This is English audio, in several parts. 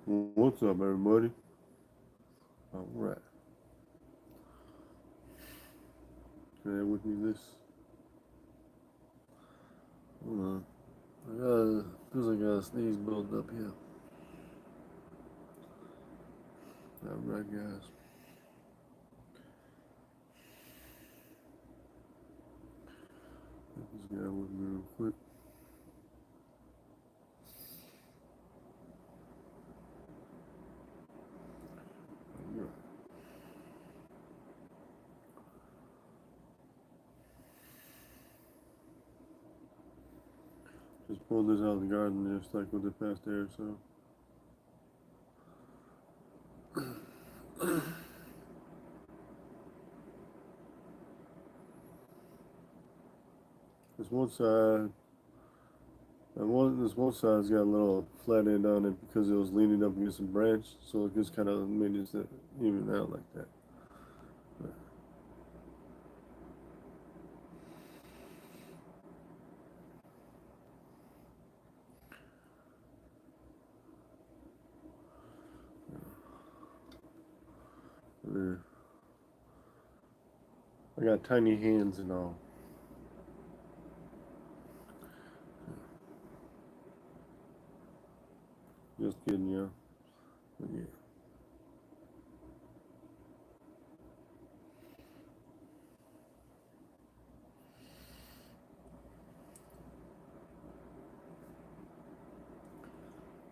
What's up, everybody? All right. Bear with me this. Hold on. Feels like I got a sneeze building up here. All right, guys. Just bear with me real quick. All right. Just pulled this out of the garden just like with the past day or so. This one side, this one side's got a little flat end on it because it was leaning up against a branch, so it just kind of made it even out like that. But, I got tiny hands and all. Just kidding, yeah. But yeah.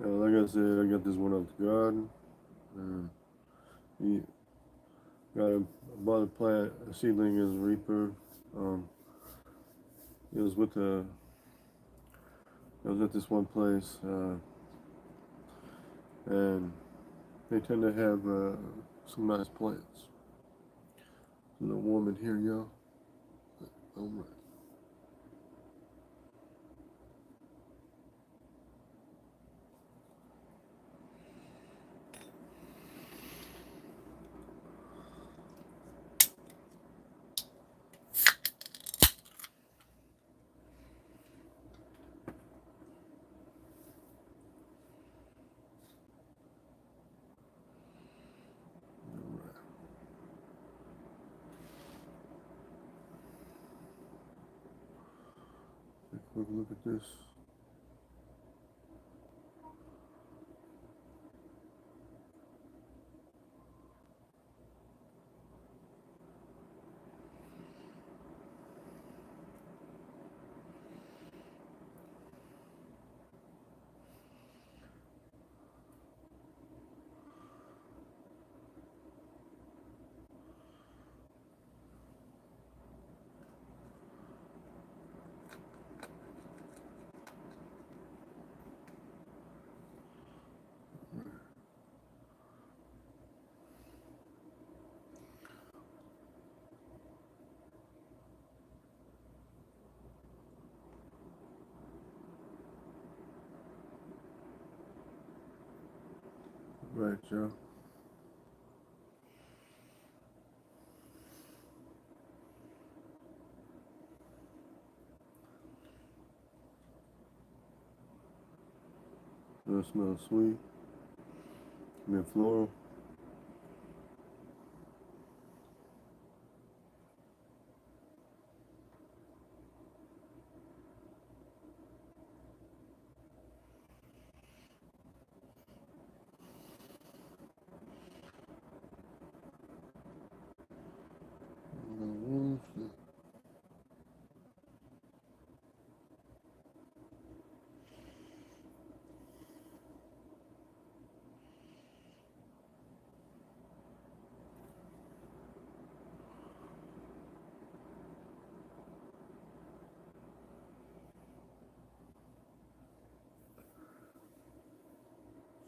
Like I said, I got this one out the garden. Yeah, got a bought a plant, a seedling as a reaper. Um, it was with the, I was at this one place, and they tend to have some nice plants. It's a little warm in here, y'all. All right, all right. Take a quick look at this. Right, y'all. It smells sweet. I mean floral.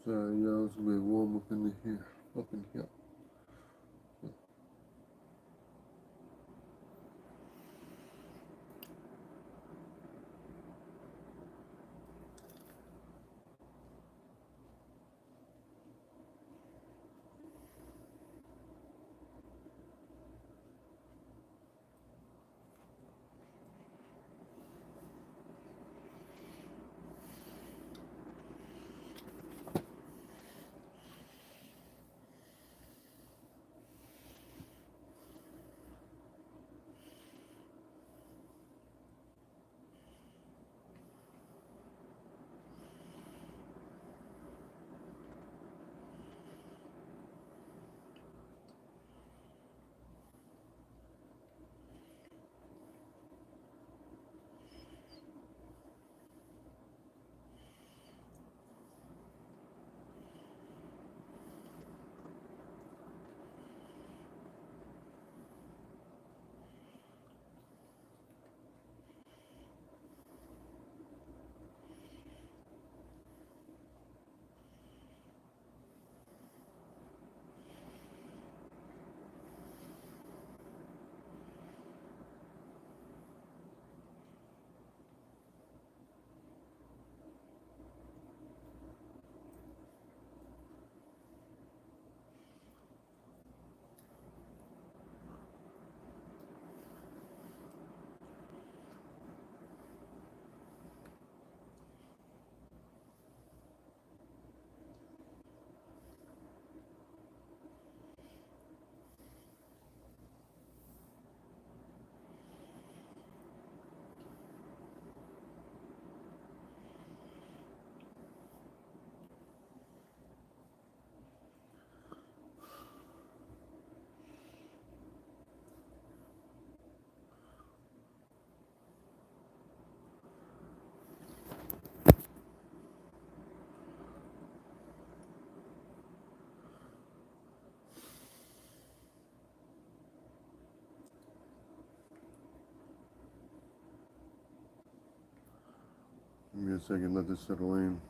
Sorry, y'all. It's a bit warm up in here. Up in here. me a second, let this settle in.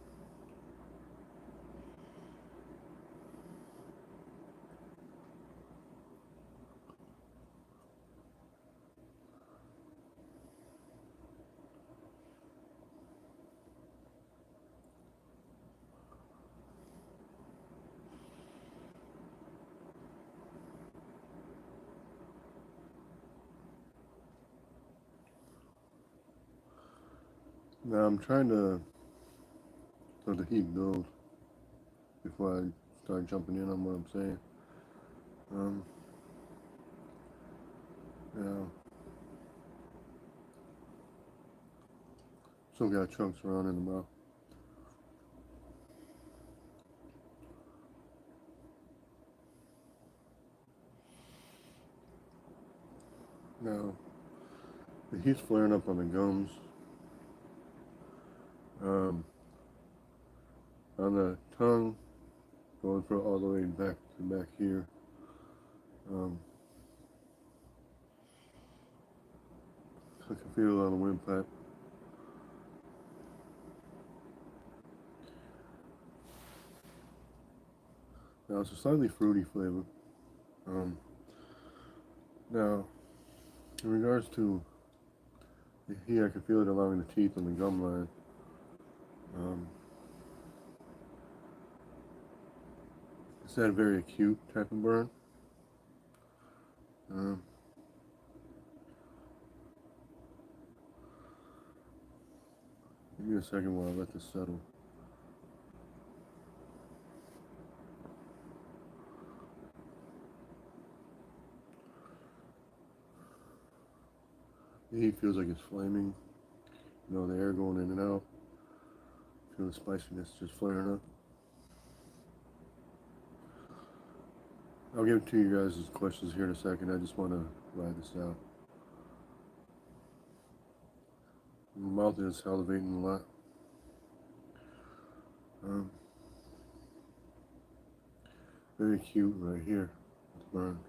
Now I'm trying to let the heat build before I start jumping in on what I'm saying. Now, still got chunks around in the mouth. Now, the heat's flaring up on the gums. On the tongue, going for all the way back to back here. I can feel it on the windpipe. Now it's a slightly fruity flavor. Now, in regards to the heat, I can feel it along the teeth and the gum line. It's that very acute type of burn. Give me a second while I let this settle. The heat feels like it's flaming. You know, the air going in and out. Feel the spiciness just flaring up. I'll give it to you guys as questions here in a second. I just want to ride this out. My mouth is salivating a lot. Very cute right here. Burn.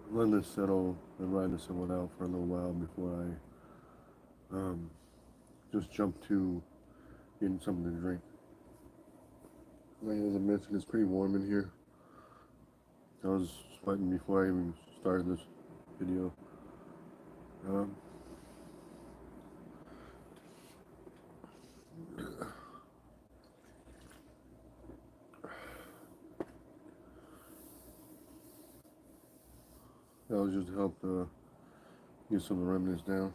I'm letting this settle and ride this one out for a little while before I just jump to getting something to drink. Like as I mentioned, it's pretty warm in here. I was sweating before I even started this video. That was just to help get some of the remnants down.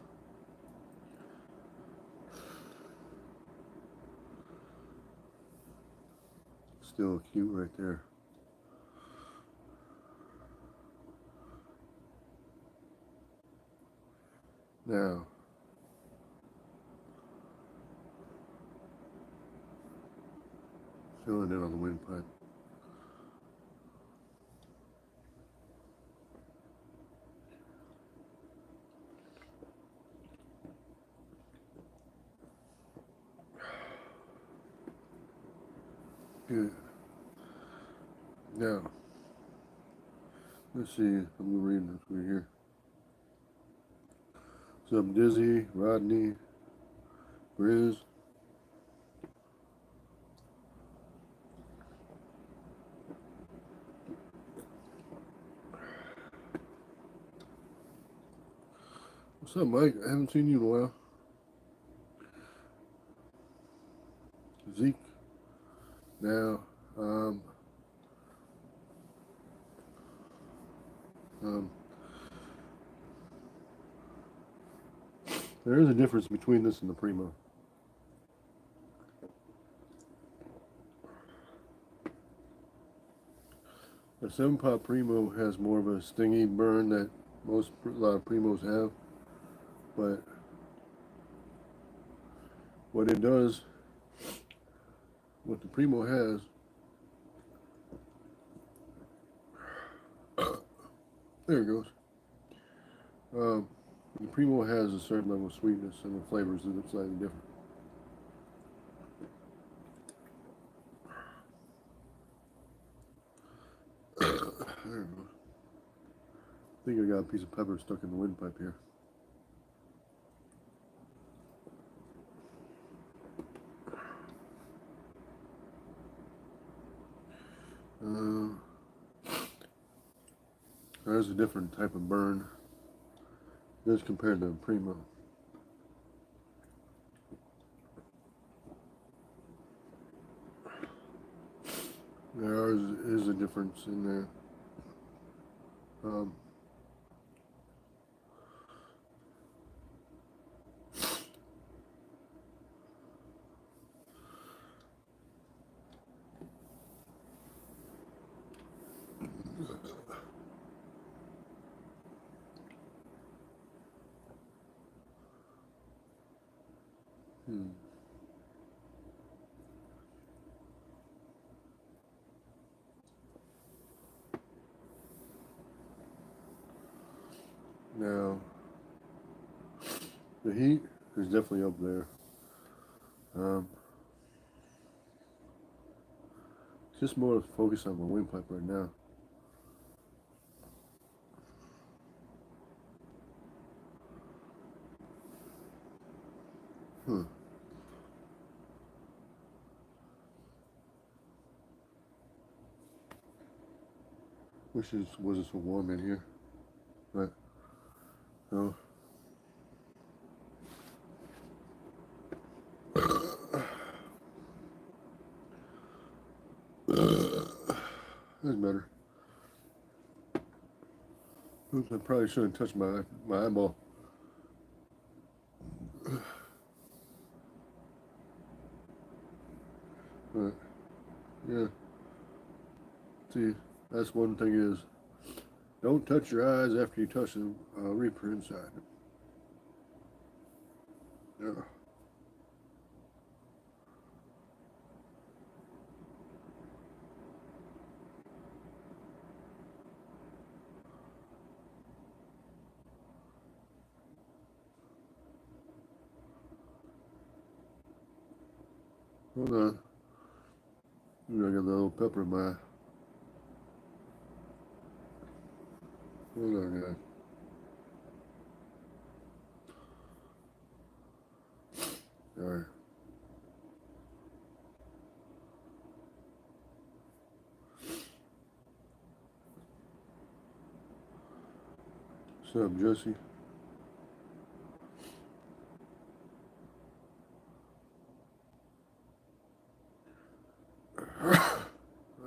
Still cute right there. Now, filling in on the windpipe. Good. Now, let's see. I'm gonna read this right here. What's up, Dizzy, Rodney, Grizz? What's up, Mike? I haven't seen you in a while. Zeke. Now, there is a difference between this and the Primo. The 7-Pot Primo has more of a stingy burn that a lot of Primos have, but what it does, what the Primo has, there it goes. The Primo has a certain level of sweetness, and the flavors are slightly different. There it goes. I think I got a piece of pepper stuck in the windpipe here. Uh, there's a different type of burn. This compared to Primo. There is a difference in there. Um, hmm. Now, the heat is definitely up there. Um, just more focus on my windpipe right now. Huh. Wish it wasn't so warm in here, but no. That's better. Oops, I probably shouldn't touch my eyeball. But yeah, see, that's one thing is don't touch your eyes after you touch the Reaper inside. Yeah. Hold on. I got a little pepper in my eye. Hold on, guys. All right. What's up, Jesse?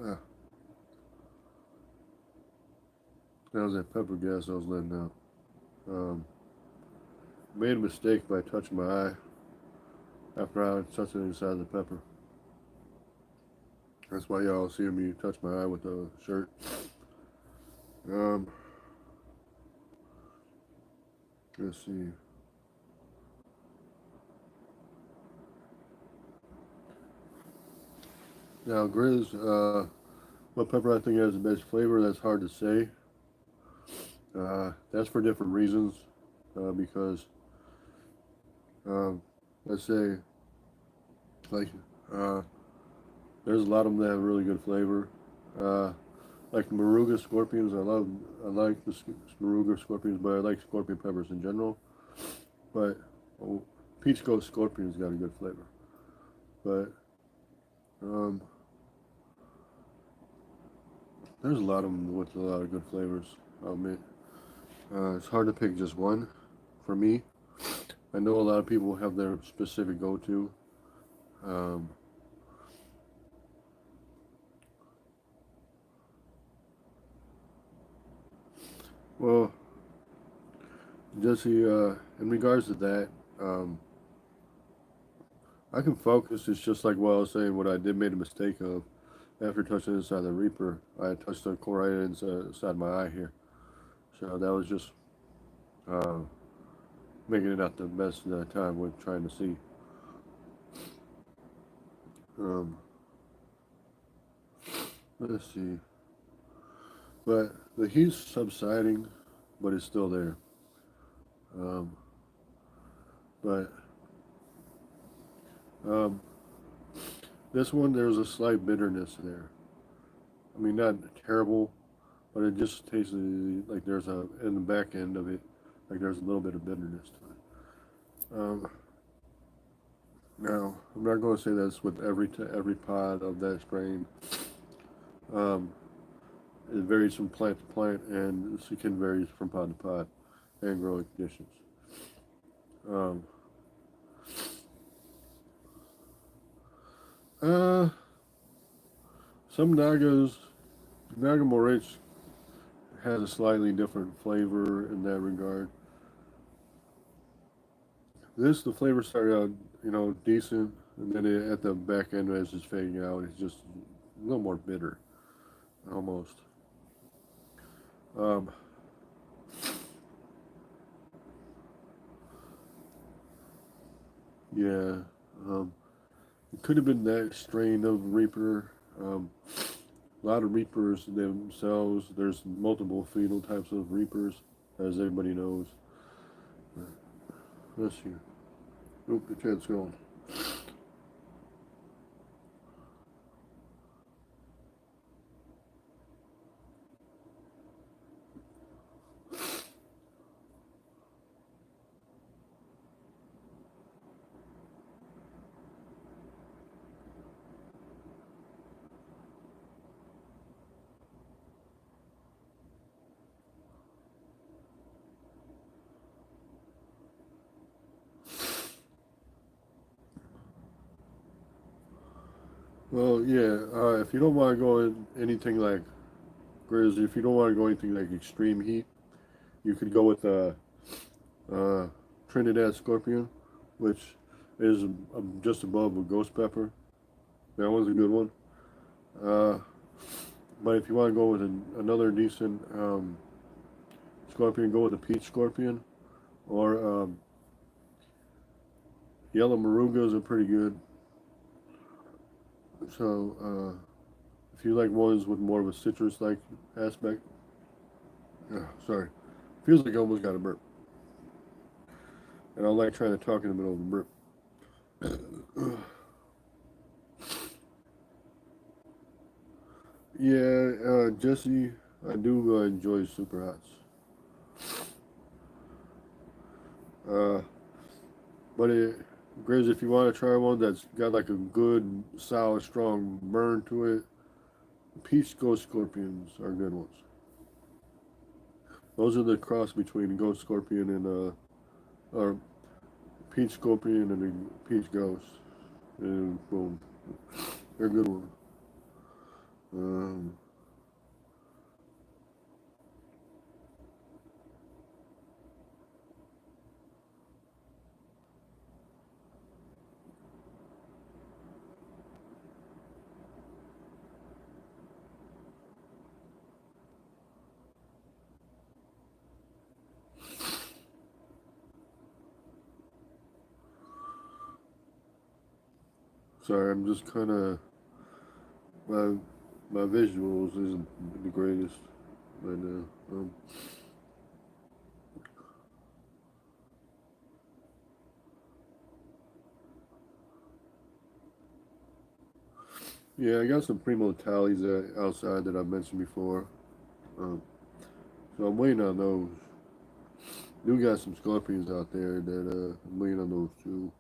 Ah, that was that pepper gas I was letting out. Um, Made a mistake by touching my eye after I touched it inside the pepper. That's why y'all see me touch my eye with the shirt. Um, let's see. Now, Grizz, what pepper I think has the best flavor? That's hard to say. That's for different reasons. Because, um, let's say, like, uh, there's a lot of them that have really good flavor. Uh, like Moruga scorpions, I like the Moruga scorpions, but I like scorpion peppers in general. But oh, peach ghost scorpion's got a good flavor. But um, there's a lot of them with a lot of good flavors. I'll admit. It's hard to pick just one for me. I know a lot of people have their specific go-to. Um, well, Jesse, in regards to that, um, I can focus. It's just like what I was saying. What I did made a mistake of after touching inside the Reaper. I touched the core right inside my eye here. So that was just uh, making it not the best time with trying to see. Um, let's see. But the heat's subsiding, but it's still there. Um, but um, this one, there's a slight bitterness there. I mean, not terrible, but it just tastes like there's in the back end of it, like there's a little bit of bitterness to it. Now, I'm not going to say that's with every pod of that strain, Um, it varies from plant to plant, and it can vary from pod to pod and growing conditions. Um, uh, some Naga Moritz has a slightly different flavor in that regard. The flavor started out, decent, and then at the back end, as it's fading out, it's just a little more bitter, almost. Um, yeah, um, it could have been that strain of Reaper. A lot of Reapers themselves, there's multiple phenotypes of Reapers, as everybody knows. Let's see. Oop, the chat's going. Well, yeah, if you don't want to go in anything like Grizzly, if you don't want to go anything like extreme heat, you could go with uh, Trinidad Scorpion, which is just above a Ghost Pepper. That one's a good one. Uh, but if you want to go with another decent Scorpion, go with a Peach Scorpion. Or Yellow Morugas are pretty good. So if you like ones with more of a citrus-like aspect, sorry, feels like I almost got a burp, and I like trying to talk in the middle of a burp. Yeah, Jesse, I do enjoy super hots. Uh, but Grizz, if you want to try one that's got like a good, solid, strong burn to it, Peach Ghost Scorpions are good ones. Those are the cross between Ghost Scorpion and or Peach Scorpion and a Peach Ghost. And boom, they're a good ones. Um, Sorry, I'm just kind of my my visuals isn't the greatest right now. Yeah, I got some Primo tallies outside that I mentioned before. Um, so I'm waiting on those. Do got some Scorpions out there that I'm waiting on those too.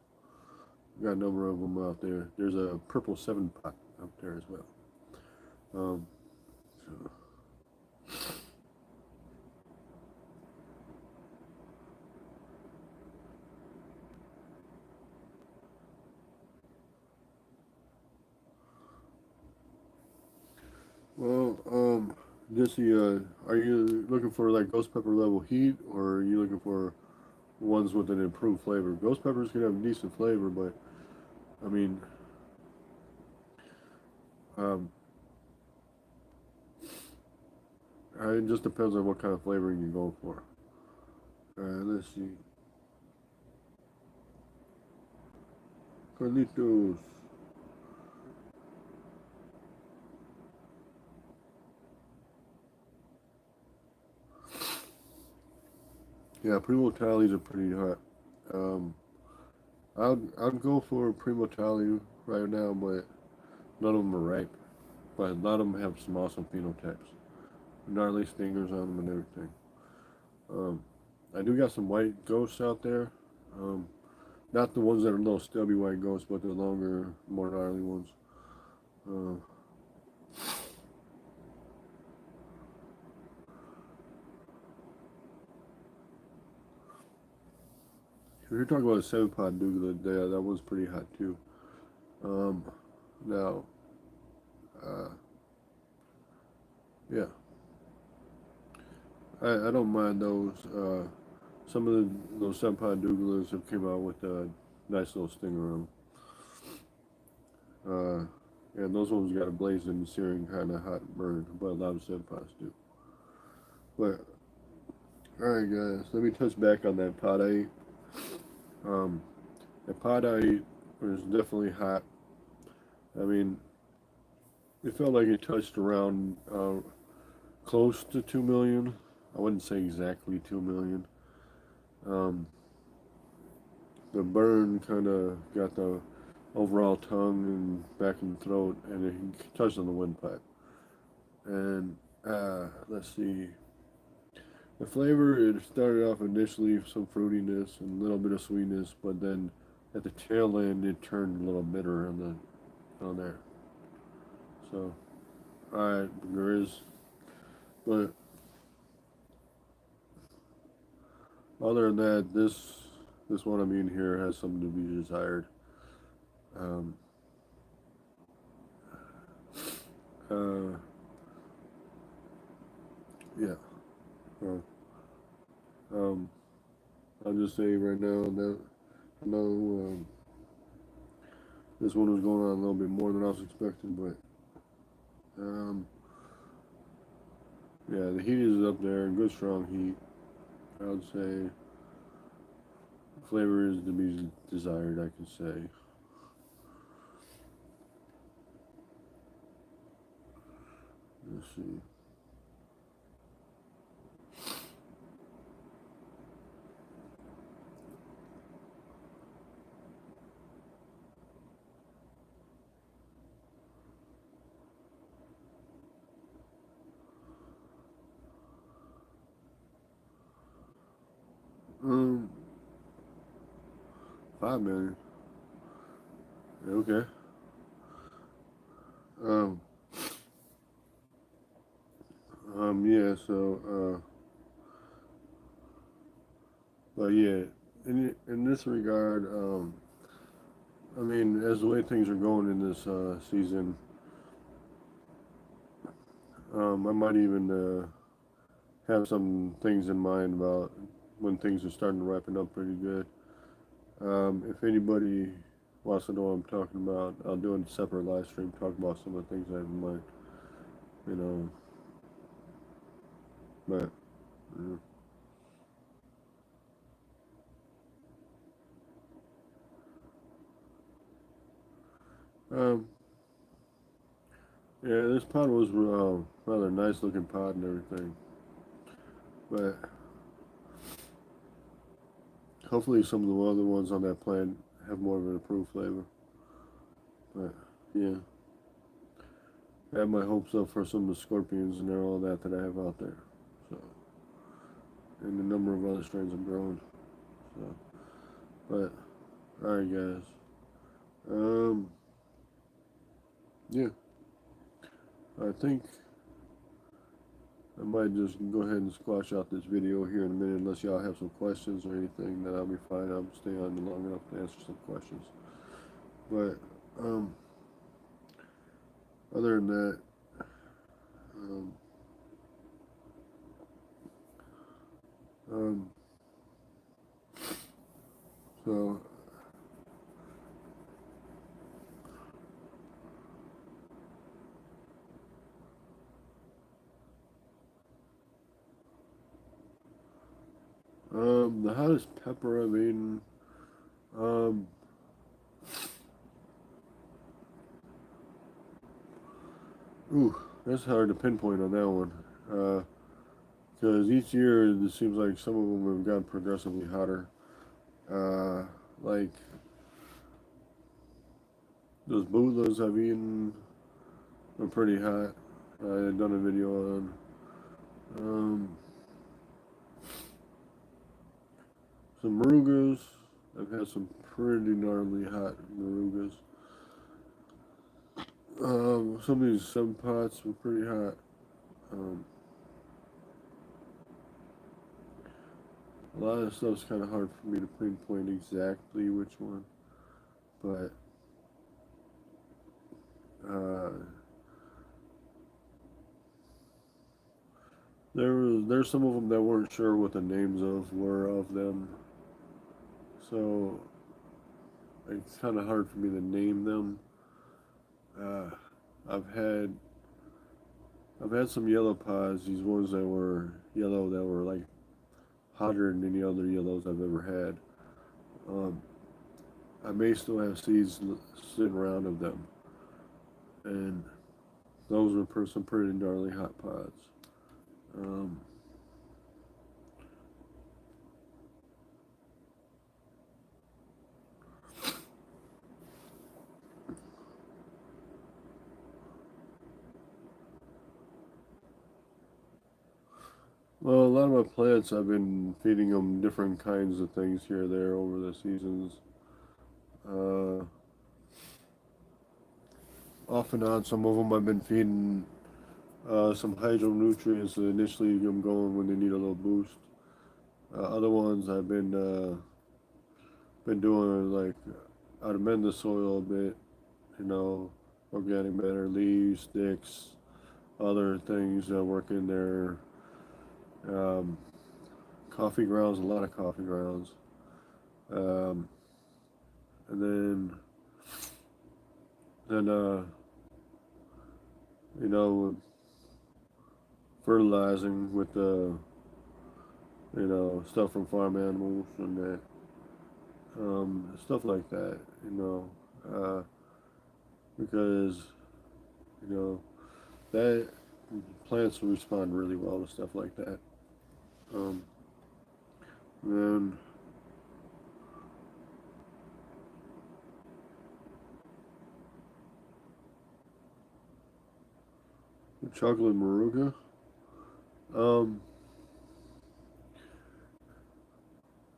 Got a number of them out there. There's a purple 7 pot out there as well. Um, so, well, Jesse, are you looking for like ghost pepper level heat, or are you looking for ones with an improved flavor? Ghost peppers can have a decent flavor, but I mean, um, it just depends on what kind of flavoring you're going for. Let's see. Carlitos. Yeah, Primo Tallies are pretty hot. Um, I'd go for Primo Tally right now, but none of them are ripe. But a lot of them have some awesome phenotypes. Gnarly stingers on them and everything. Um, I do got some white ghosts out there. Um, Not the ones that are little stubby white ghosts, but the longer, more gnarly ones. Uh, If you're talking about a 7-pot Douglas, yeah, that one's pretty hot too. Um, now, uh, yeah, I don't mind those. Some of those 7-pot Douglas have came out with a nice little stinger on them. And those ones got a blazing, searing kind of hot burn, but a lot of 7-pots do. But alright, guys, let me touch back on that pot I ate. The pot I ate was definitely hot. I mean, it felt like it touched around close to 2 million. I wouldn't say exactly 2 million. Um, the burn kind of got the overall tongue and back in the throat, and it touched on the windpipe. And let's see, the flavor, it started off initially some fruitiness and a little bit of sweetness, but then at the tail end it turned a little bitter on there. So, alright, there is, but other than that, this one I'm eating here has something to be desired. Um, uh, yeah. Well, um, I'll just say right now that I know this one was going on a little bit more than I was expecting, but um, yeah, the heat is up there, good strong heat. I would say flavor is to be desired, I can say. Let's see. Um, 5 million. Okay. Um, yeah. So, but yeah, in this regard, I mean, as the way things are going in this season, I might even have some things in mind about when things are starting to ripen up pretty good. If anybody wants to know what I'm talking about, I'll do a separate live stream talk about some of the things I have in mind. You know, but um, yeah, this pod was rather nice looking pod and everything, but hopefully some of the other ones on that plant have more of an approved flavor. But yeah, I have my hopes up for some of the scorpions and all that I have out there. So, and a number of other strains I'm growing. So, but all right, guys. Um, yeah, I think I might just go ahead and squash out this video here in a minute, unless y'all have some questions or anything. Then I'll be fine. I'll stay on long enough to answer some questions. But um, other than that, um, um, so the hottest pepper I've eaten. Um, ooh, that's hard to pinpoint on that one. Because each year it seems like some of them have gotten progressively hotter. Uh, like those bootlas I've eaten are pretty hot. I had done a video on. Um, some marugas. I've had some pretty gnarly hot marugas. Some of these 7-pots were pretty hot. Um, A lot of stuff's kind of hard for me to pinpoint exactly which one, but uh, there's some of them that weren't sure what the names of were of them, so it's kind of hard for me to name them. Uh, I've had I've had some yellow pods, these ones that were yellow that were like hotter than any other yellows I've ever had. Um, I may still have seeds sitting around of them, and those were some pretty gnarly hot pods. Um, well, a lot of my plants, I've been feeding them different kinds of things here or there over the seasons. Uh, Off and on, some of them I've been feeding some hydro nutrients to initially get them going when they need a little boost. Other ones I've been doing like I'd amend the soil a bit, you know, organic matter, leaves, sticks, other things that work in there. Um, Coffee grounds, a lot of coffee grounds, um, and then you know, fertilizing with the stuff from farm animals and that stuff like that. Uh, because you know that plants respond really well to stuff like that. Um, then the chocolate maruga. Um,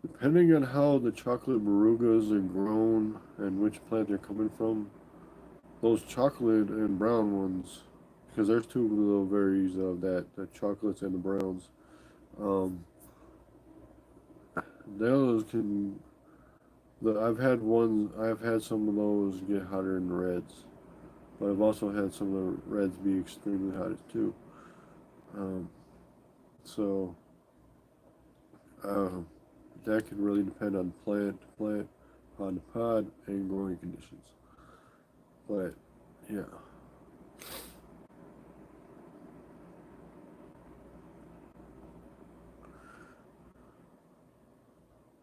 Depending on how the chocolate marugas are grown and which plant they're coming from, those chocolate and brown ones, because there's two little varieties of that, the chocolates and the browns. Um, those can. I've had some of those get hotter than the reds, but I've also had some of the reds be extremely hot too. Um, so uh, that can really depend on plant to plant, pod to pod, and growing conditions. But yeah,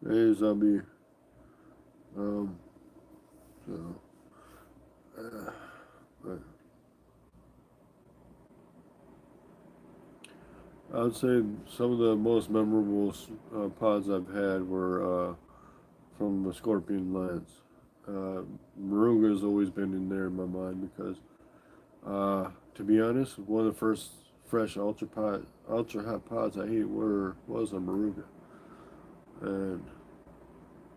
hey zombie. Um, so, uh, but I would say some of the most memorable pods I've had were from the Scorpion Lance. Maruga has always been in there in my mind because, to be honest, one of the first fresh ultra hot pods I ate was a Maruga, and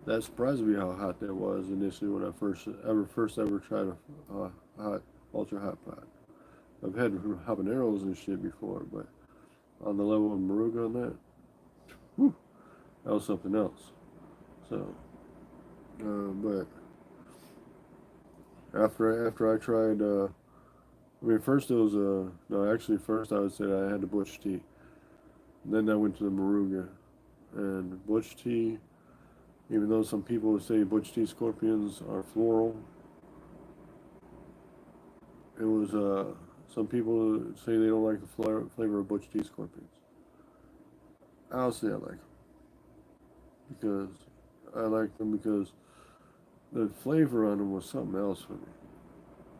that surprised me how hot that was initially when I first ever tried a hot ultra hot pod. I've had habaneros and shit before, but on the level of Maruga on that, whew, that was something else. So, but after I tried, I mean, first it was no, actually first I would say I had the Butch tea, and then I went to the Maruga, and Butch tea. Even though some people would say Butch tea scorpions are floral, it was some people say they don't like the flavor of Butch tea scorpions. I'll say I like them because I like them because the flavor on them was something else for me.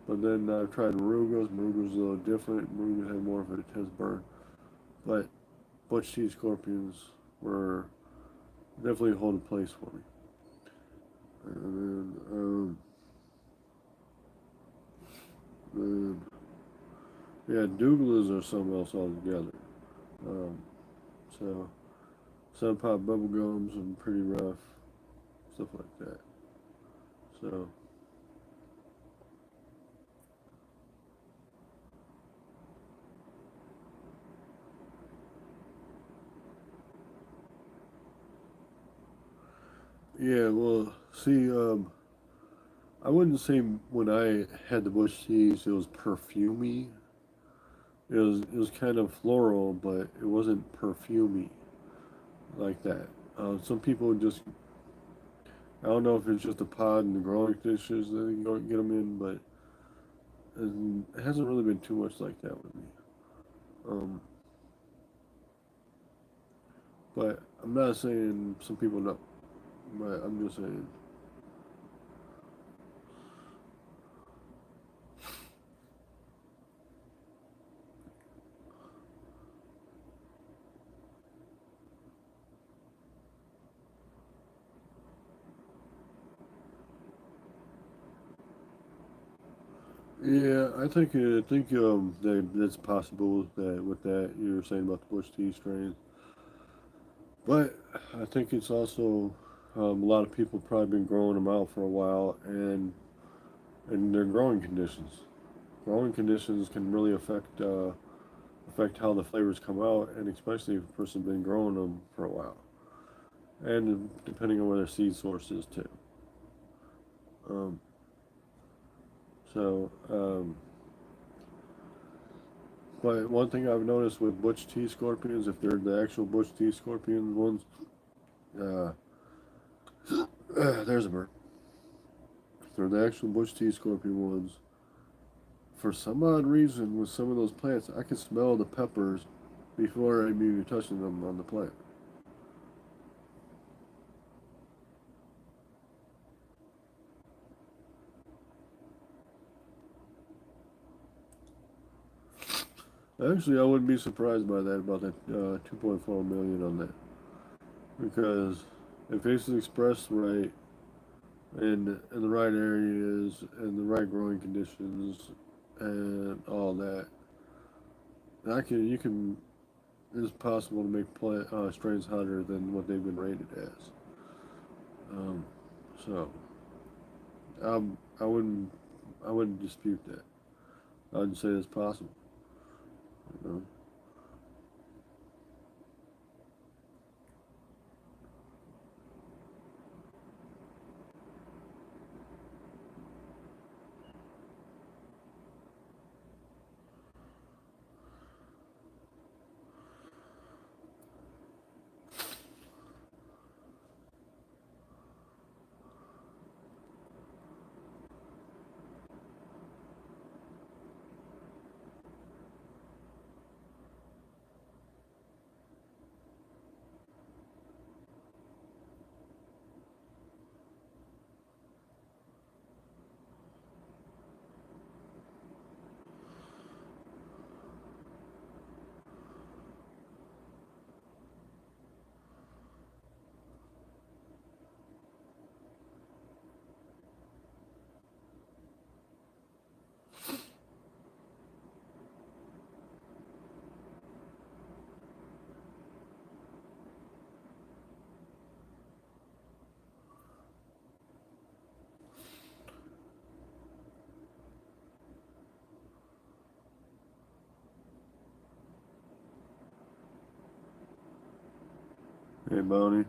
But then I've tried Marugas. Marugas a little different. Marugas had more of an intense burn. But Butch T Scorpions were definitely hold a place for me. And then yeah, Douglas are something else altogether. Um, so Sun Pop Bubblegums and pretty rough, stuff like that. So, Yeah, well, see, I wouldn't say when I had the bush teas it was perfumey. It was kind of floral, but it wasn't perfumey like that. Some people just I don't know if it's just the pod and the growing conditions that they don't get them in, but it hasn't really been too much like that with me. Um, but I'm not saying some people don't, but I'm just saying. Yeah, I think that it's possible that with that you were saying about the Bush tea strains, but I think it's also a lot of people probably been growing them out for a while, and their growing conditions. Growing conditions can really affect how the flavors come out, and especially if a person's been growing them for a while, and depending on where their seed source is too. Um, so, but one thing I've noticed with Butch Tea Scorpions, if they're the actual Butch Tea Scorpion ones, uh, there's a bird. If they're the actual Butch Tea Scorpion ones, for some odd reason, with some of those plants, I can smell the peppers before I'm even touching them on the plant. Actually, I wouldn't be surprised by that about that 2.4 million on that, because if it's expressed right in the right areas and the right growing conditions and all that, I can you can it's possible to make strains hotter than what they've been rated as. Um, so I wouldn't dispute that. I'd say it's possible. You know? Hey, Bonnie.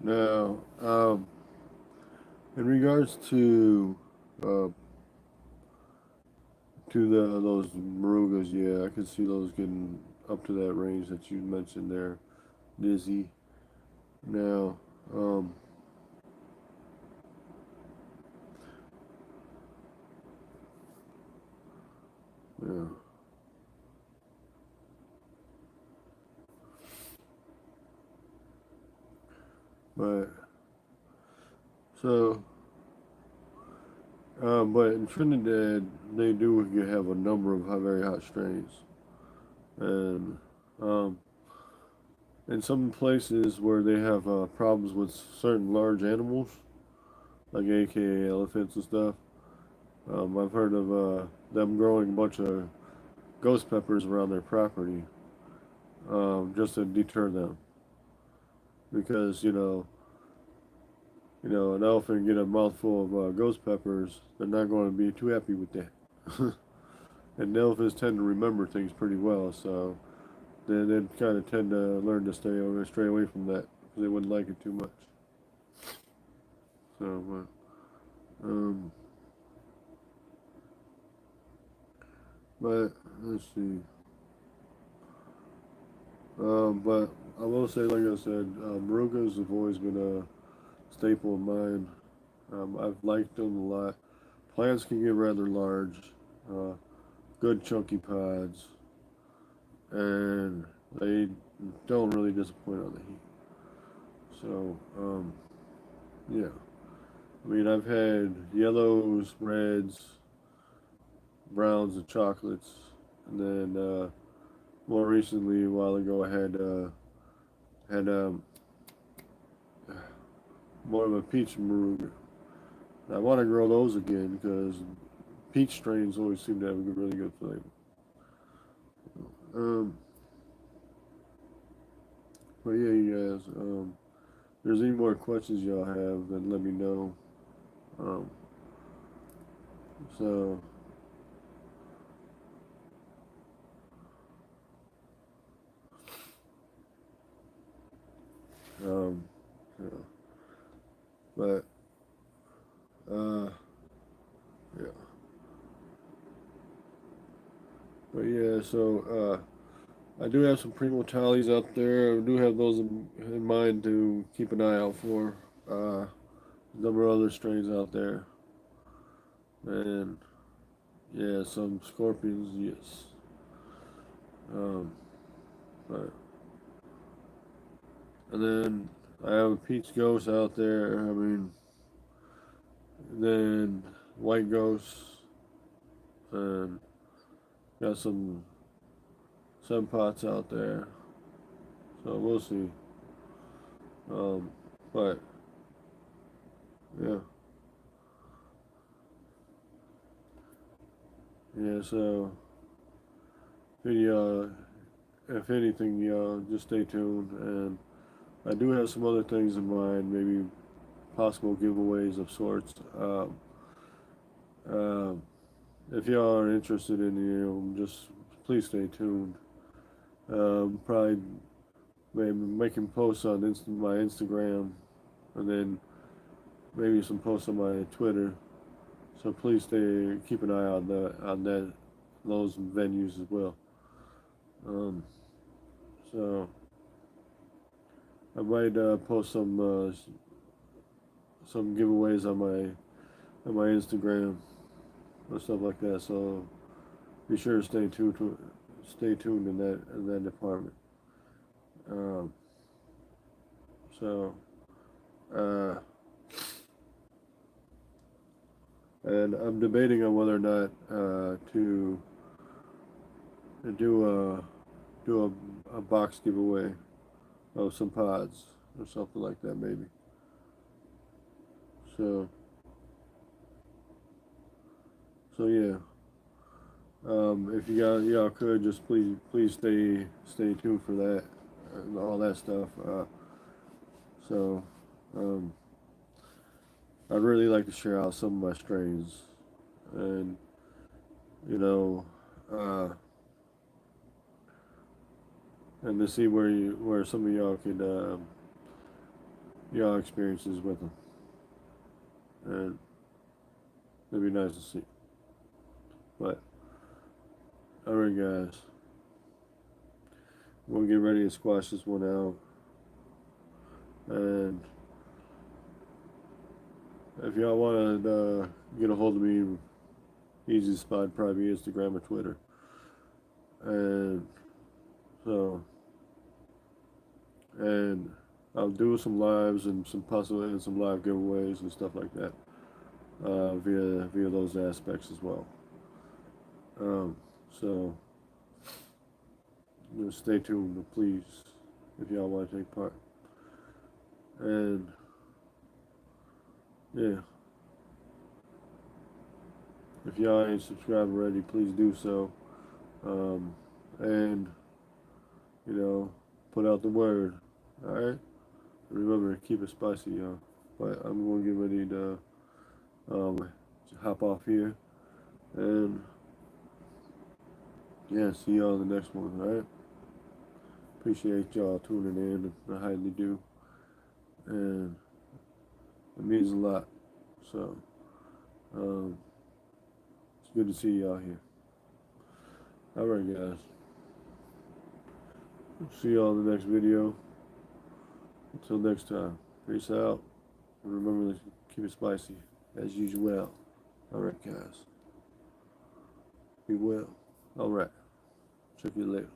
Now, in regards uh, to those Marugas, yeah, I can see those getting up to that range that you mentioned there, Dizzy. Now, um, yeah, but so, but in Trinidad, they do have a number of very hot strains, and um, in some places where they have problems with certain large animals, like AKA elephants and stuff, I've heard of them growing a bunch of ghost peppers around their property, just to deter them, because an elephant get a mouthful of ghost peppers, they're not going to be too happy with that. And elephants tend to remember things pretty well, so they kind of tend to learn to stray away from that because they wouldn't like it too much. So, but let's see. But I will say, like I said, marugas have always been a staple of mine. I've liked them a lot. Plants can get rather large, uh, good chunky pods, and they don't really disappoint on the heat. So, yeah. I mean, I've had yellows, reds, browns, and chocolates, and then more recently, a while ago, I had more of a peach maruga. I want to grow those again because peach strains always seem to have a really good flavor. Um, but yeah, you guys, if there's any more questions y'all have, then let me know. Um, so, um, yeah. But, uh, yeah. But yeah, so, I do have some Primo tallies out there. I do have those in mind to keep an eye out for. A number of other strains out there. And, yeah, some scorpions, yes. Um, but, and then I have a peach ghost out there. I mean, then white ghosts, and got some pots out there. So we'll see. Um, but yeah, yeah. So y'all, if anything, y'all just stay tuned. And I do have some other things in mind, maybe possible giveaways of sorts. Um, if y'all are interested in, just please stay tuned. Probably maybe making posts on my Instagram, and then maybe some posts on my Twitter. So please keep an eye on those venues as well. Um, so I might post some giveaways on my Instagram or stuff like that. So be sure to stay tuned in that department. Um, so uh, and I'm debating on whether or not to do a box giveaway of some pods or something like that maybe. So yeah. If y'all could just please stay tuned for that and all that stuff. So um, I'd really like to share out some of my strains, and you know, uh, and to see where some of y'all could y'all experiences with them, and it'd be nice to see. But all right, guys, we'll get ready to squash this one out, and if y'all want to get a hold of me, easiest spot probably Instagram or Twitter. And so, and I'll do some lives and some live giveaways and stuff like that via those aspects as well. So stay tuned, please, if y'all want to take part. And yeah, if y'all ain't subscribed already, please do so. And put out the word. All right. Remember, keep it spicy, y'all. But I'm gonna get ready to hop off here, and yeah, see y'all in the next one. All right. Appreciate y'all tuning in. I highly do, and it means a lot. So um, it's good to see y'all here. All right, guys. See y'all in the next video. Until next time. Peace out. And remember to keep it spicy as usual. All right, guys. Be well. All right. Check you later.